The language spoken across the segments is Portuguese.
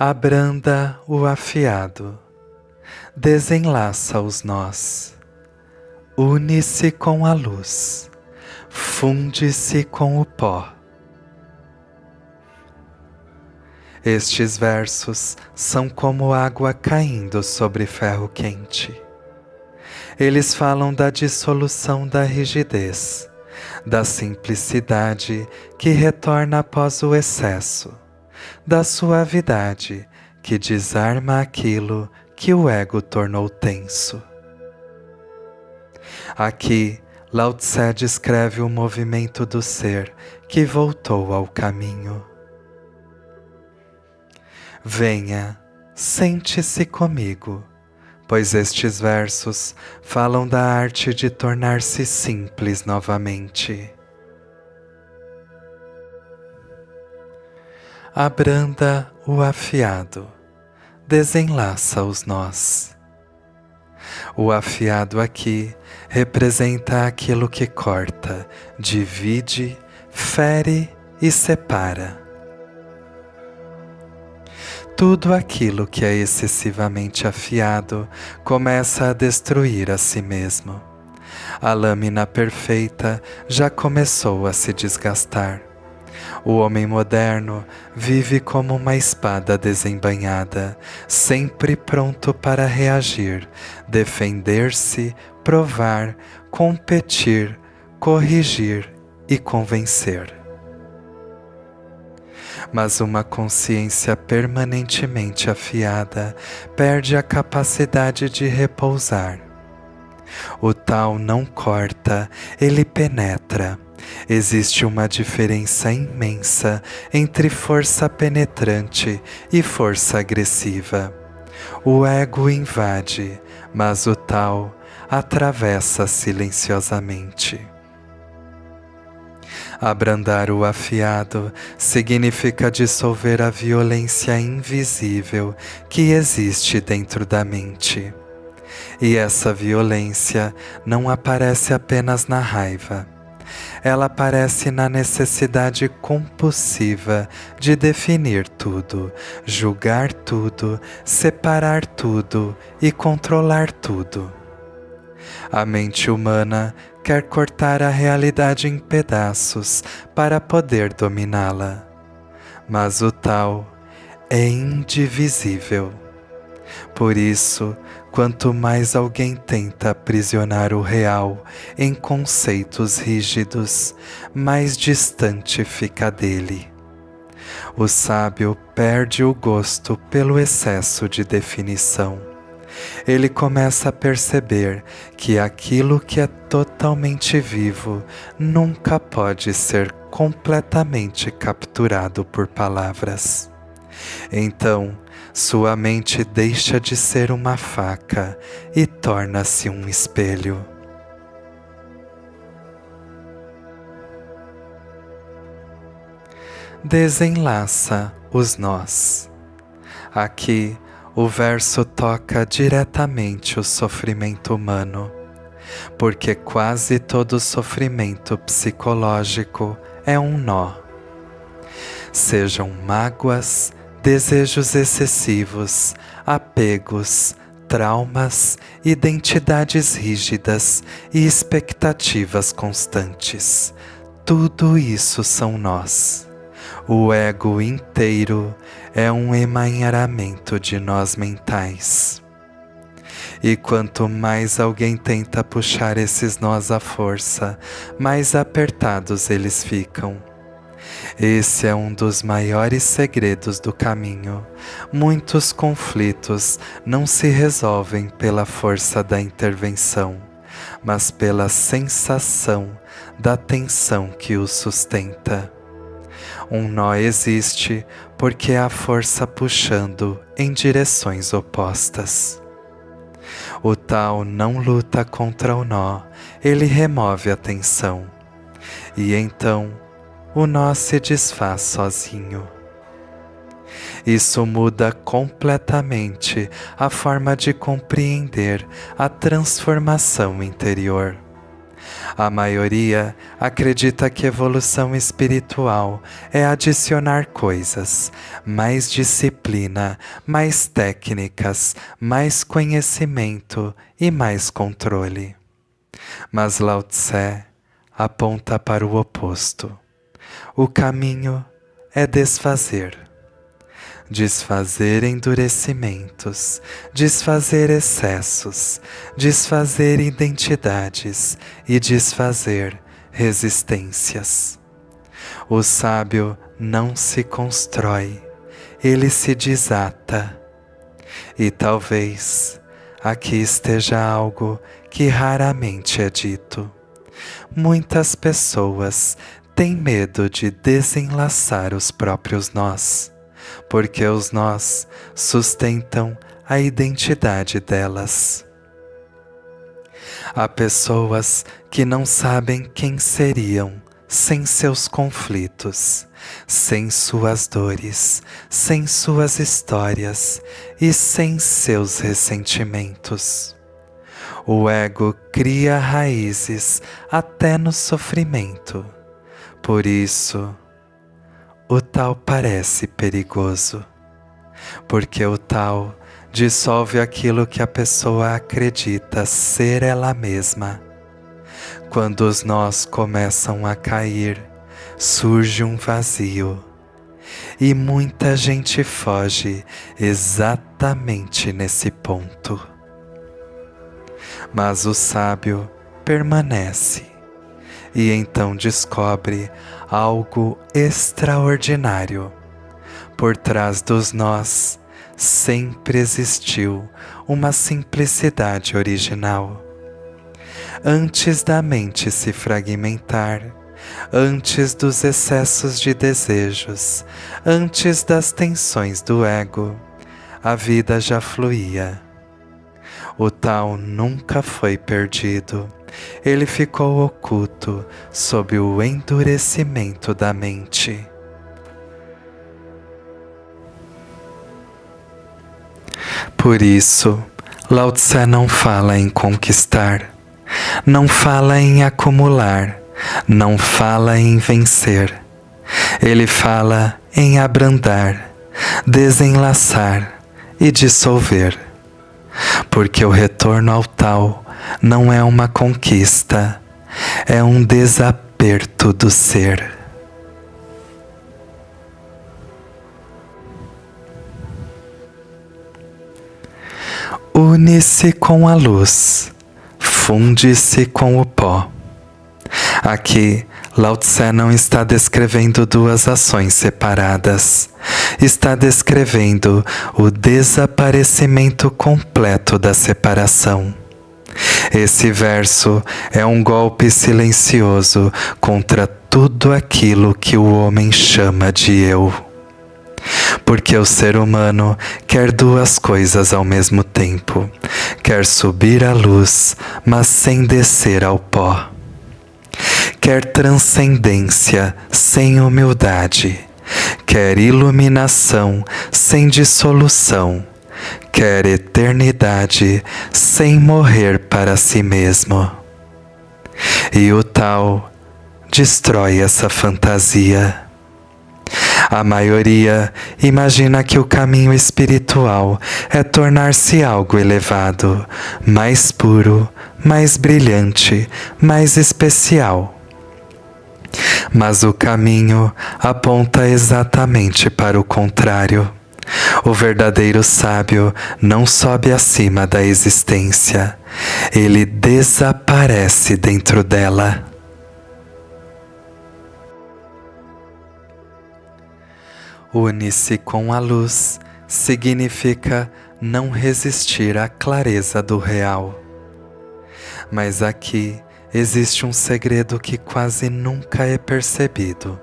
Abranda o afiado, desenlaça os nós, une-se com a luz, funde-se com o pó. Estes versos são como água caindo sobre ferro quente. Eles falam da dissolução da rigidez, da simplicidade que retorna após o excesso, da suavidade que desarma aquilo que o ego tornou tenso. Aqui, Lao Tse descreve o movimento do ser que voltou ao caminho. Venha, sente-se comigo, pois estes versos falam da arte de tornar-se simples novamente. Abranda o afiado, desenlaça os nós. O afiado aqui representa aquilo que corta, divide, fere e separa. Tudo aquilo que é excessivamente afiado começa a destruir a si mesmo. A lâmina perfeita já começou a se desgastar. O homem moderno vive como uma espada desembainhada, sempre pronto para reagir, defender-se, provar, competir, corrigir e convencer. Mas uma consciência permanentemente afiada perde a capacidade de repousar. O tal não corta, ele penetra. Existe uma diferença imensa entre força penetrante e força agressiva. O ego invade, mas o tal atravessa silenciosamente. Abrandar o afiado significa dissolver a violência invisível que existe dentro da mente. E essa violência não aparece apenas na raiva. Ela aparece na necessidade compulsiva de definir tudo, julgar tudo, separar tudo e controlar tudo. A mente humana quer cortar a realidade em pedaços para poder dominá-la. Mas o tal é indivisível. Por isso, quanto mais alguém tenta aprisionar o real em conceitos rígidos, mais distante fica dele. O sábio perde o gosto pelo excesso de definição. Ele começa a perceber que aquilo que é totalmente vivo nunca pode ser completamente capturado por palavras. Então, sua mente deixa de ser uma faca e torna-se um espelho. Desenlaça os nós. Aqui, o verso toca diretamente o sofrimento humano, porque quase todo sofrimento psicológico é um nó. Sejam mágoas, desejos excessivos, apegos, traumas, identidades rígidas e expectativas constantes. Tudo isso são nós. O ego inteiro é um emaranhamento de nós mentais. E quanto mais alguém tenta puxar esses nós à força, mais apertados eles ficam. Esse é um dos maiores segredos do caminho. Muitos conflitos não se resolvem pela força da intervenção, mas pela sensação da tensão que os sustenta. Um nó existe porque há força puxando em direções opostas. O tal não luta contra o nó, ele remove a tensão. E então, o nó se desfaz sozinho. Isso muda completamente a forma de compreender a transformação interior. A maioria acredita que evolução espiritual é adicionar coisas, mais disciplina, mais técnicas, mais conhecimento e mais controle. Mas Lao Tse aponta para o oposto. O caminho é desfazer. Desfazer endurecimentos, desfazer excessos, desfazer identidades e desfazer resistências. O sábio não se constrói, ele se desata. E talvez aqui esteja algo que raramente é dito. Muitas pessoas têm medo de desenlaçar os próprios nós, porque os nós sustentam a identidade delas. Há pessoas que não sabem quem seriam sem seus conflitos, sem suas dores, sem suas histórias e sem seus ressentimentos. O ego cria raízes até no sofrimento. Por isso, o tal parece perigoso, porque o tal dissolve aquilo que a pessoa acredita ser ela mesma. Quando os nós começam a cair, surge um vazio, e muita gente foge exatamente nesse ponto. Mas o sábio permanece, e então descobre algo extraordinário. Por trás dos nós sempre existiu uma simplicidade original. Antes da mente se fragmentar, antes dos excessos de desejos, antes das tensões do ego, a vida já fluía. O tal nunca foi perdido, ele ficou oculto sob o endurecimento da mente. Por isso, Lao Tse não fala em conquistar, não fala em acumular, não fala em vencer. Ele fala em abrandar, desenlaçar e dissolver. Porque o retorno ao tal não é uma conquista, é um desaperto do ser. Une-se com a luz, funde-se com o pó. Aqui, Lao Tse não está descrevendo duas ações separadas. Está descrevendo o desaparecimento completo da separação. Esse verso é um golpe silencioso contra tudo aquilo que o homem chama de eu. Porque o ser humano quer duas coisas ao mesmo tempo. Quer subir à luz, mas sem descer ao pó. Quer transcendência sem humildade. Quer iluminação sem dissolução. Quer eternidade sem morrer para si mesmo. E o tal destrói essa fantasia. A maioria imagina que o caminho espiritual é tornar-se algo elevado, mais puro, mais brilhante, mais especial. Mas o caminho aponta exatamente para o contrário. O verdadeiro sábio não sobe acima da existência, ele desaparece dentro dela. Une-se com a luz significa não resistir à clareza do real. Mas aqui existe um segredo que quase nunca é percebido.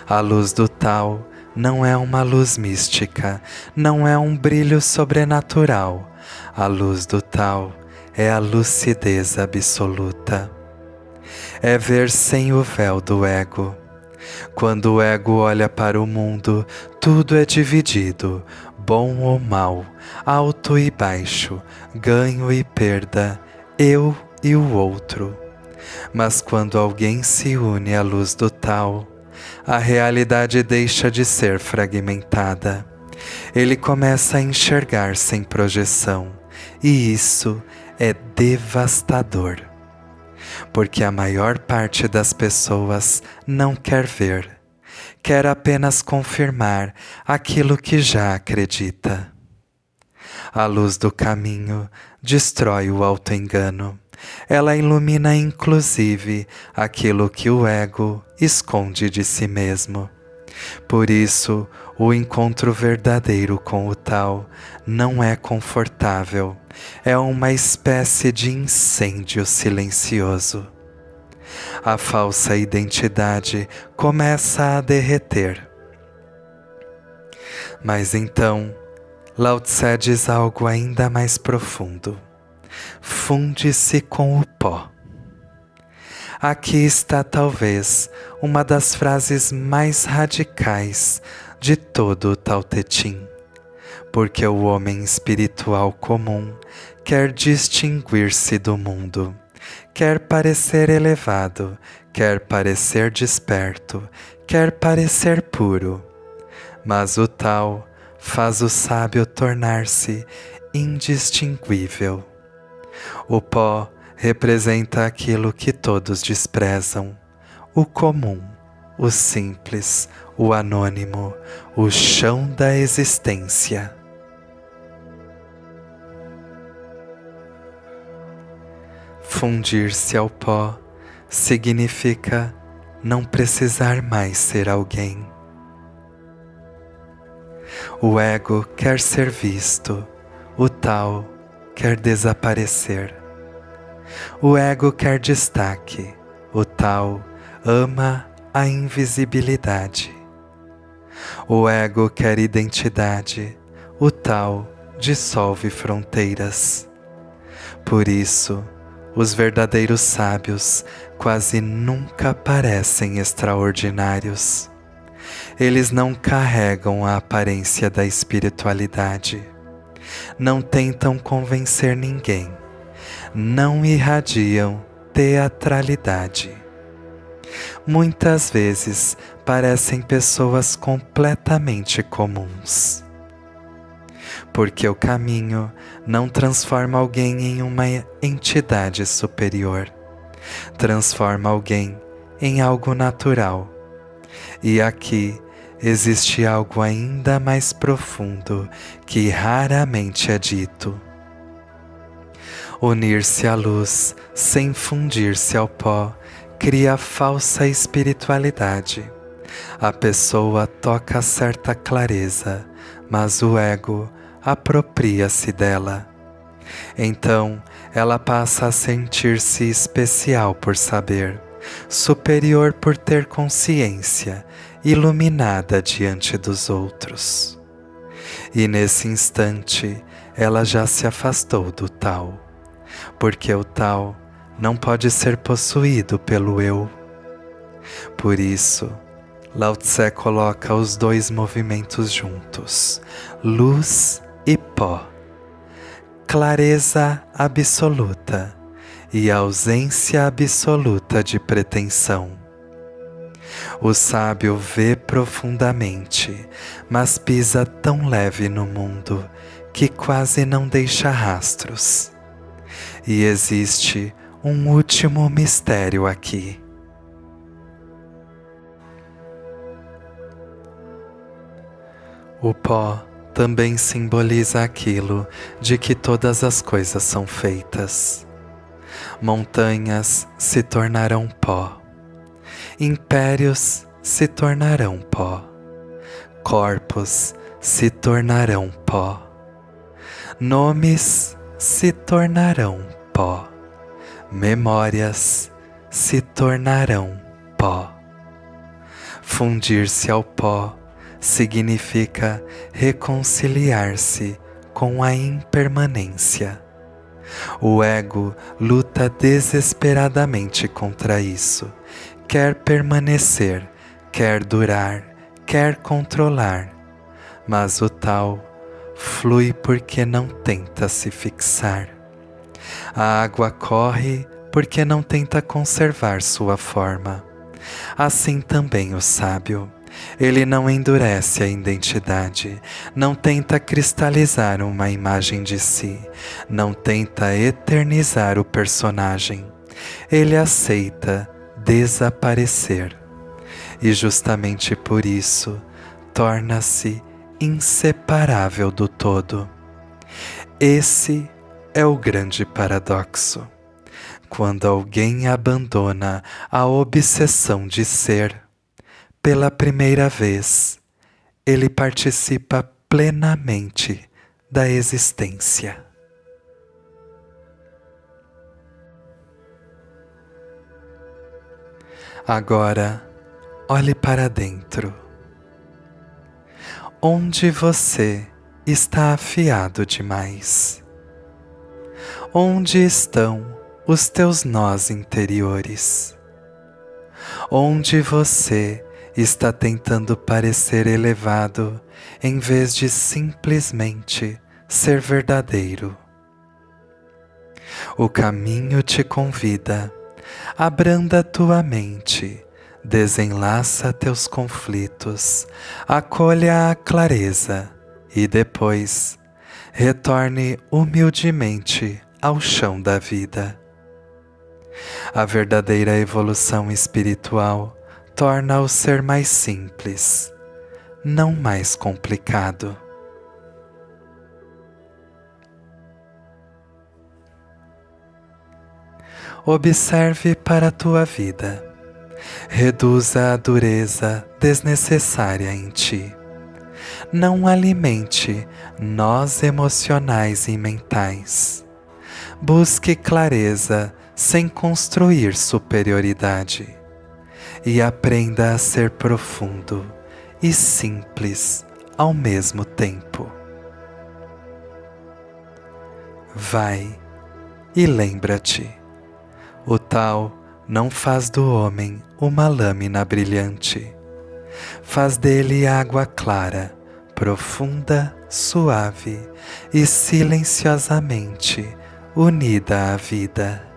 A luz do tal não é uma luz mística, não é um brilho sobrenatural. A luz do tal é a lucidez absoluta. É ver sem o véu do ego. Quando o ego olha para o mundo, tudo é dividido, bom ou mal, alto e baixo, ganho e perda, eu e o outro. Mas quando alguém se une à luz do Tao, a realidade deixa de ser fragmentada. Ele começa a enxergar sem projeção, e isso é devastador. Porque a maior parte das pessoas não quer ver, quer apenas confirmar aquilo que já acredita. A luz do caminho destrói o auto-engano. Ela ilumina inclusive aquilo que o ego esconde de si mesmo. Por isso, o encontro verdadeiro com o Tao não é confortável, é uma espécie de incêndio silencioso. A falsa identidade começa a derreter. Mas então, Lao Tse diz algo ainda mais profundo. Funde-se com o pó. Aqui está talvez uma das frases mais radicais de todo o Tao Te Ching, porque o homem espiritual comum quer distinguir-se do mundo, quer parecer elevado, quer parecer desperto, quer parecer puro, mas o Tao faz o sábio tornar-se indistinguível. O pó representa aquilo que todos desprezam, o comum, o simples, o anônimo, o chão da existência. Fundir-se ao pó significa não precisar mais ser alguém. O ego quer ser visto, o Tao quer desaparecer. O ego quer destaque, o Tao ama a invisibilidade. O ego quer identidade, o Tao dissolve fronteiras. Por isso, os verdadeiros sábios quase nunca parecem extraordinários. Eles não carregam a aparência da espiritualidade. Não tentam convencer ninguém. Não irradiam teatralidade. Muitas vezes parecem pessoas completamente comuns. Porque o caminho não transforma alguém em uma entidade superior. Transforma alguém em algo natural. E aqui existe algo ainda mais profundo que raramente é dito. Unir-se à luz sem fundir-se ao pó cria falsa espiritualidade. A pessoa toca certa clareza, mas o ego apropria-se dela. Então, ela passa a sentir-se especial por saber, superior por ter consciência, iluminada diante dos outros. E nesse instante, ela já se afastou do Tao, porque o Tao não pode ser possuído pelo eu. Por isso, Lao Tse coloca os dois movimentos juntos, luz e pó, clareza absoluta e ausência absoluta de pretensão. O sábio vê profundamente, mas pisa tão leve no mundo que quase não deixa rastros. E existe um último mistério aqui. O pó também simboliza aquilo de que todas as coisas são feitas. Montanhas se tornarão pó. Impérios se tornarão pó. Corpos se tornarão pó. Nomes se tornarão pó. Memórias se tornarão pó. Fundir-se ao pó significa reconciliar-se com a impermanência. O ego luta desesperadamente contra isso. Quer permanecer, quer durar, quer controlar. Mas o Tao flui porque não tenta se fixar. A água corre porque não tenta conservar sua forma. Assim também o sábio. Ele não endurece a identidade, não tenta cristalizar uma imagem de si, não tenta eternizar o personagem. Ele aceita desaparecer. E justamente por isso, torna-se inseparável do todo. Esse é o grande paradoxo. Quando alguém abandona a obsessão de ser, pela primeira vez, ele participa plenamente da existência. Agora, olhe para dentro. Onde você está afiado demais? Onde estão os teus nós interiores? Onde você está tentando parecer elevado em vez de simplesmente ser verdadeiro? O caminho te convida, abranda tua mente, desenlaça teus conflitos, acolha a clareza e depois retorne humildemente ao chão da vida. A verdadeira evolução espiritual torna o ser mais simples, não mais complicado. Observe para a tua vida. Reduza a dureza desnecessária em ti. Não alimente nós emocionais e mentais. Busque clareza sem construir superioridade. E aprenda a ser profundo e simples ao mesmo tempo. Vai e lembra-te, o tal não faz do homem uma lâmina brilhante. Faz dele água clara, profunda, suave e silenciosamente unida à vida.